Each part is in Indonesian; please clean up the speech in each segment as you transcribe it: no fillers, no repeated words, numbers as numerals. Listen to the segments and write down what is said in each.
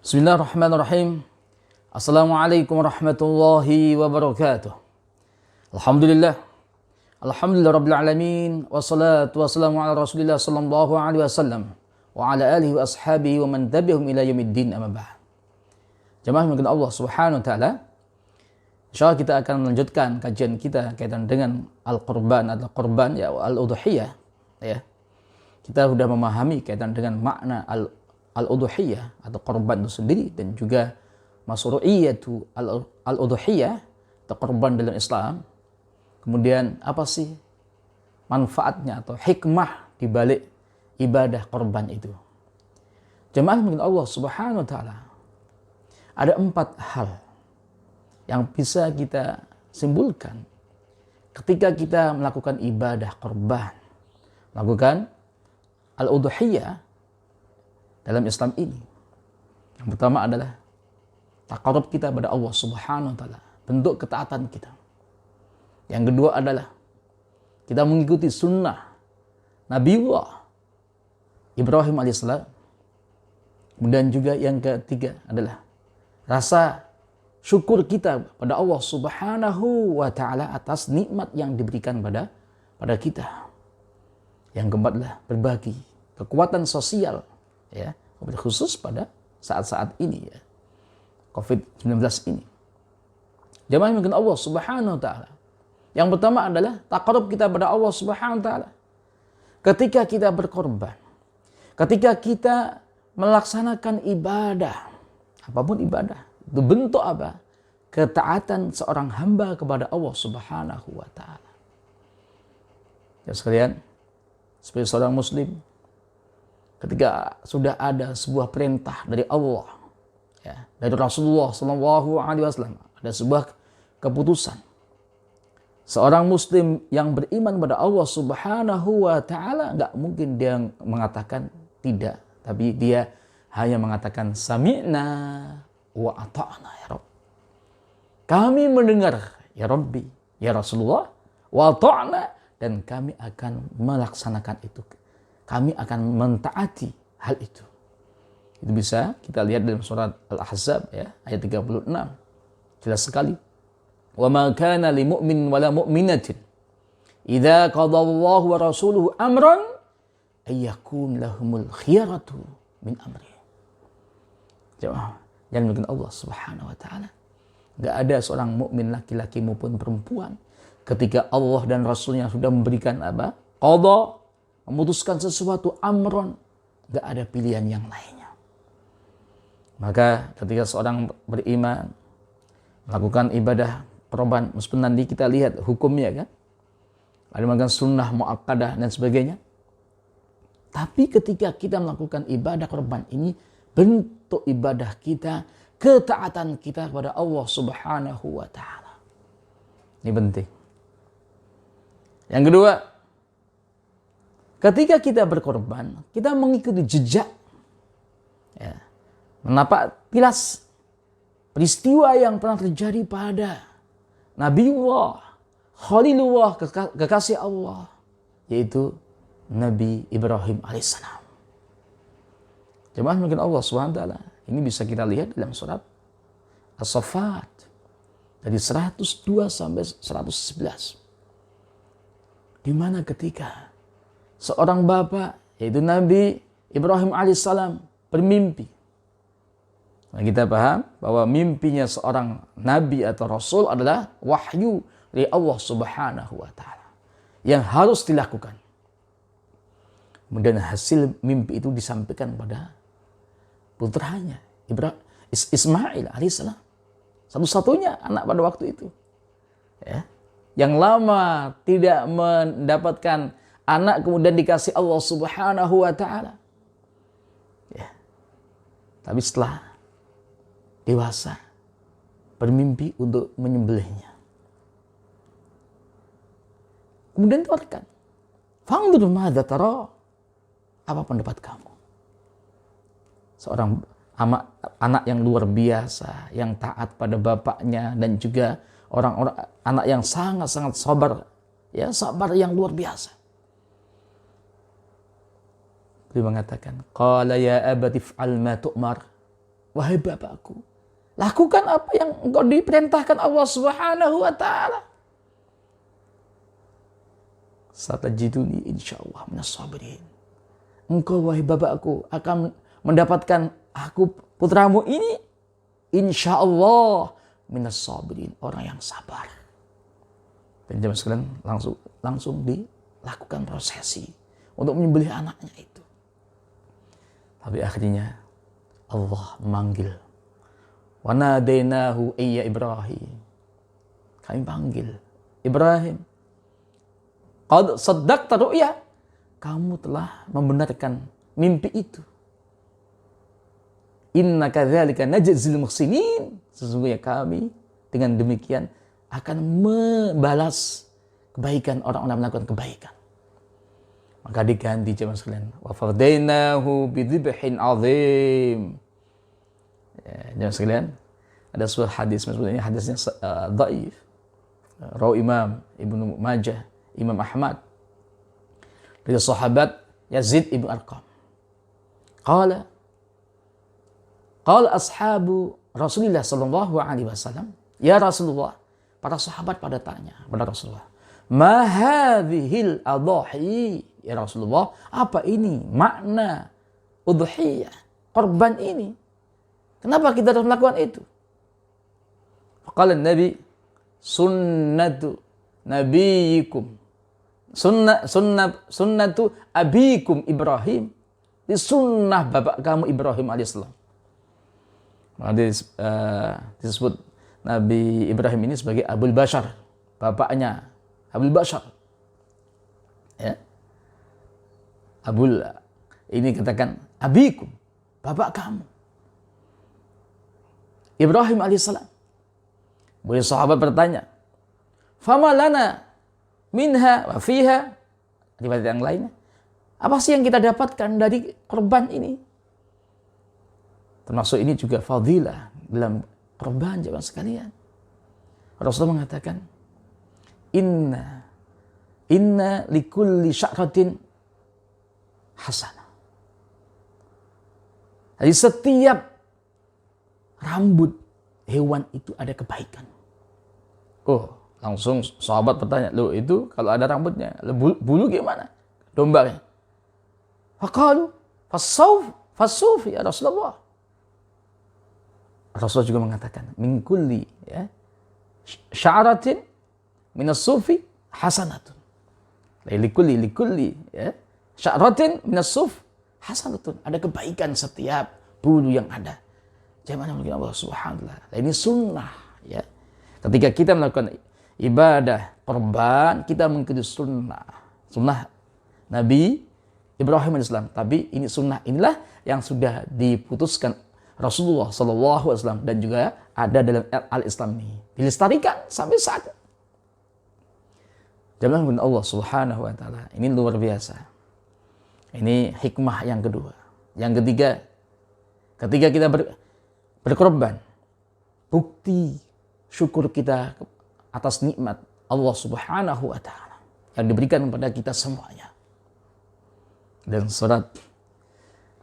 Bismillahirrahmanirrahim. Assalamualaikum warahmatullahi wabarakatuh. Alhamdulillah. Alhamdulillah rabbil alamin. Wassalatu wassalamu ala rasulillah sallallahu alaihi wasallam. Wa ala alihi wa ashabihi wa man tabi'ahum ila yaumiddin amma ba'd. Jemaah mungkin Allah subhanahu wa ta'ala. InsyaAllah kita akan melanjutkan kajian kita kaitan dengan al-qurban atau qurban ya al-udhiyah ya. Kita sudah memahami kaitan dengan makna al-udhiyah atau korban itu sendiri dan juga masyru'iyatu al-udhiyah atau korban dalam Islam. Kemudian apa sih manfaatnya atau hikmah di balik ibadah korban itu? Jemaah mungkin Allah Subhanahu wa taala. Ada 4 hal yang bisa kita simpulkan ketika kita melakukan ibadah korban, melakukan al-udhiyah dalam Islam ini. Yang pertama adalah taqarrub kita pada Allah Subhanahu wa taala, bentuk ketaatan kita. Yang kedua adalah kita mengikuti sunnah Nabiullah Ibrahim alaihissalam. Kemudian juga yang ketiga adalah rasa syukur kita pada Allah Subhanahu wa taala atas nikmat yang diberikan pada kita. Yang keempat adalah berbagi kekuatan sosial ya, khusus pada saat-saat ini ya, COVID-19 ini. Jemaah mungkin Allah Subhanahu wa taala. Yang pertama adalah taqarrub kita pada Allah Subhanahu wa taala. Ketika kita berkorban, ketika kita melaksanakan ibadah, apapun ibadah, itu bentuk apa? Ketaatan seorang hamba kepada Allah Subhanahu wa taala. Ya sekalian, sebagai seorang muslim, ketika sudah ada sebuah perintah dari Allah, ya, dari Rasulullah Sallallahu Alaihi Wasallam, ada sebuah keputusan, seorang Muslim yang beriman pada Allah Subhanahu Wa Taala nggak mungkin dia mengatakan tidak, tapi dia hanya mengatakan sami'na wa ata'na ya Rabb. Kami mendengar ya Rabbi, ya Rasulullah, wa ata'na, dan kami akan melaksanakan itu. Kami akan mentaati hal itu. Itu bisa kita lihat dalam surat Al-Ahzab ya, ayat 36. Jelas sekali. Wa ma kana lil mu'min wala mu'minatin idza qada Allahu wa rasuluhu amran ay yakun lahumul khiyaratu min amri. Jemaah, yang mungkin Allah Subhanahu wa taala. Enggak ada seorang mukmin laki-laki maupun perempuan ketika Allah dan Rasulnya sudah memberikan apa? Qada, memutuskan sesuatu amron, gak ada pilihan yang lainnya. Maka ketika seorang beriman melakukan ibadah korban, meskipun nanti kita lihat hukumnya kan, ada melakukan sunnah muakkadah dan sebagainya, tapi ketika kita melakukan ibadah korban ini, bentuk ibadah kita, ketaatan kita kepada Allah Subhanahu wa taala. Ini penting. Yang kedua, ketika kita berkorban, kita mengikuti jejak, ya, menapak tilas peristiwa yang pernah terjadi pada Nabiullah, Khalilullah, kekasih Allah, yaitu Nabi Ibrahim alaihissalam. Jemaah mungkin Allah SWT, ini bisa kita lihat dalam surat As-Saffat dari 102 sampai 111. Di mana ketika seorang bapak, yaitu Nabi Ibrahim alaihissalam, bermimpi. Nah, kita paham bahwa mimpinya seorang nabi atau rasul adalah wahyu dari Allah Subhanahu wa taala yang harus dilakukan. Kemudian hasil mimpi itu disampaikan pada putranya Ismail alaihissalam, satu-satunya anak pada waktu itu. Ya. Yang lama tidak mendapatkan anak, kemudian dikasih Allah Subhanahu wa taala. Ya. Tapi setelah dewasa bermimpi untuk menyembelihnya. Kemudian ditawarkan, "Fanzur madza tara?" Apa pendapat kamu? Seorang anak yang luar biasa, yang taat pada bapaknya, dan juga anak yang sangat-sangat sabar, ya, sabar yang luar biasa. Beliau mengatakan, qala ya abati fa'al ma tu'mar wahai bapakku, lakukan apa yang engkau diperintahkan Allah Subhanahu wa taala. Satajiduni insyaallah minas sabirin. Engkau wahai bapakku akan mendapatkan aku putramu ini insyaallah minas sabirin, orang yang sabar. Dan jemaah sekalian langsung dilakukan prosesi untuk menyembelih anaknya itu. Tapi akhirnya Allah memanggil. Wa nadainahu ya Ibrahim. Kami panggil Ibrahim. Qad saddaqta ru'ya. Kamu telah membenarkan mimpi itu. Inna kadzalika najzil muhsinin. Sesungguhnya kami dengan demikian akan membalas kebaikan orang-orang melakukan kebaikan. Maka diganti jemaah sekalian. Wa fadainahu bidzibhin azim. Ya, jemaah sekalian, ada sebuah hadis, maksudnya hadisnya dhaif. Rawi Imam Ibnu Majah, Imam Ahmad dari sahabat Yazid ibn Arqam. Qala ashabu Rasulullah sallallahu alaihi wasallam, ya Rasulullah, para sahabat pada tanya kepada Rasulullah, ma hadhil adhahi, ya Rasulullah, apa ini makna udhiyah, korban ini? Kenapa kita harus melakukan itu? Faqala Nabi, sunnatu nabiyikum, sunnatu abikum Ibrahim, di sunnah bapak kamu Ibrahim alaihissalam. Disebut Nabi Ibrahim ini sebagai Abul Bashar, bapaknya Abul Bashar. Ya. Abul ini katakan abikum, bapak kamu Ibrahim alaihissalam. Boleh sahabat bertanya, fama lana minha wa fiha, riwayat yang lainnya, apa sih yang kita dapatkan dari korban ini? Termasuk ini juga fadilah dalam korban jemaah sekalian. Rasulullah mengatakan, inna likulli sya'ratin hasanah. Jadi setiap rambut hewan itu ada kebaikan. Oh, langsung sahabat bertanya, loh itu kalau ada rambutnya, bulu gimana? Dombanya. Faqalu fasawf ya Rasulullah. Rasulullah juga mengatakan, min kulli ya sya'ratin minas sufi hasanatun. Likulli ya sya'ratin minas suf hasanatun. Ada kebaikan setiap bulu yang ada. Jangan mungkin Allah Subhanahu wa taala. Ini sunnah ya. Ketika kita melakukan ibadah korban, kita mengikuti sunnah Nabi Ibrahim alaihissalam. Tapi ini sunnah inilah yang sudah diputuskan Rasulullah SAW dan juga ada dalam al-Islam ini. Dilestarikan sampai saat ini. Jamaah Allah Subhanahu wa taala. Ini luar biasa. Ini hikmah yang kedua. Yang ketiga, ketika kita berkorban, bukti syukur kita atas nikmat Allah Subhanahu wa taala yang diberikan kepada kita semuanya. Dan surat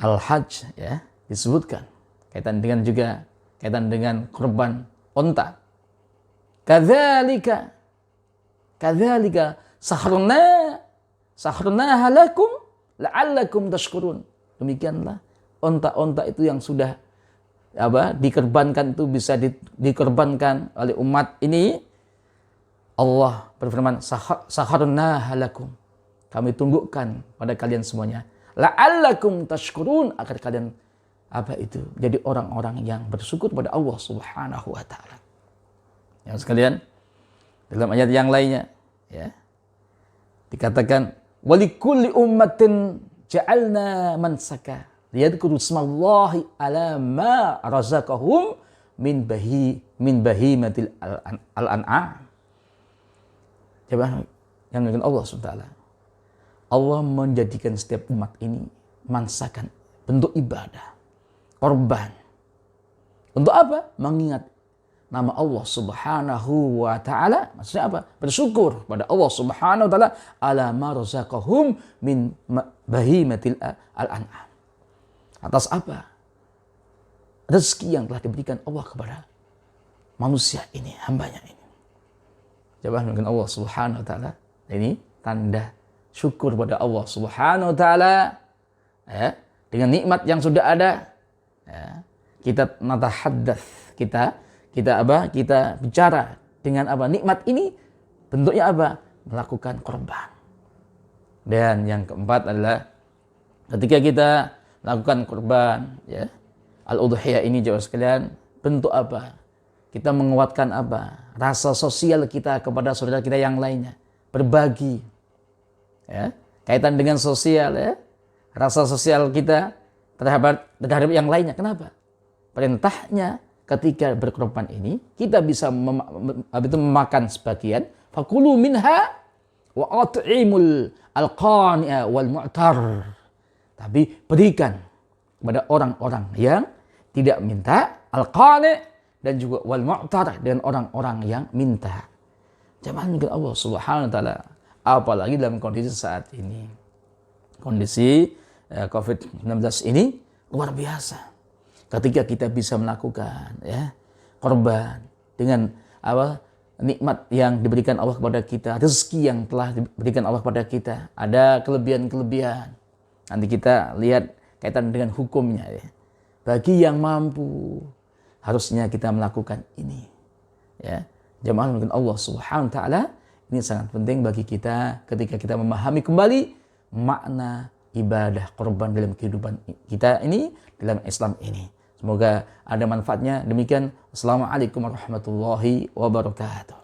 Al-Hajj ya disebutkan kaitan dengan korban onta. Kadzalika saharna halakum la'allakum tashkurun. Demikianlah onta-onta itu yang sudah dikorbankan itu bisa dikorbankan oleh umat ini. Allah berfirman, saharna halakum. Kami tundukkan pada kalian semuanya. La'allakum tashkurun, agar kalian jadi orang-orang yang bersyukur pada Allah Subhanahu wa taala. Yang sekalian, dalam ayat yang lainnya ya dikatakan walikulli ummatin ja'alna mansaka liyadhkuru ismallahi ala ma razaqahum min bahimatil al-an'am. Coba yang dengan Allah Subhanahu wa taala. Allah menjadikan setiap umat ini mansakan, bentuk ibadah, korban. Untuk apa? Mengingat nama Allah Subhanahu wa taala. Maksudnya apa? Bersyukur pada Allah Subhanahu wa taala ala ma razaqahum min bahimatil al-an'am. Atas apa rezeki yang telah diberikan Allah kepada manusia ini, hambanya ini. Coba mungkin Allah Subhanahu wa taala, ini tanda syukur pada Allah Subhanahu wa taala ya, dengan nikmat yang sudah ada. Ya, kita natahaddatsy, kita bicara dengan apa? Nikmat ini bentuknya apa? Melakukan korban. Dan yang keempat adalah ketika kita melakukan korban, ya, al-udhiyah ini jemaah sekalian, bentuk apa? Kita menguatkan apa? Rasa sosial kita kepada saudara kita yang lainnya, berbagi. Ya, kaitan dengan sosial, ya. Rasa sosial kita terhadap yang lainnya. Kenapa? Perintahnya ketika berkorban ini kita bisa memakan sebagian, fakulu minha wa at'imul al-qani'a wal mu'tar. Tapi berikan kepada orang-orang yang tidak minta, al-qani' dan juga wal mu'tar, dan orang-orang yang minta. Jangan mungkin Allah Subhanahu wa taala, apalagi dalam kondisi saat ini. Kondisi COVID-19 ini luar biasa. Ketika kita bisa melakukan ya korban dengan apa nikmat yang diberikan Allah kepada kita, rezeki yang telah diberikan Allah kepada kita, ada kelebihan-kelebihan. Nanti kita lihat kaitan dengan hukumnya ya. Bagi yang mampu harusnya kita melakukan ini. Ya. Jemaah mungkin Allah Subhanahu wa taala, ini sangat penting bagi kita ketika kita memahami kembali makna ibadah korban dalam kehidupan kita ini, dalam Islam ini. Semoga ada manfaatnya. Demikian. Assalamualaikum warahmatullahi wabarakatuh.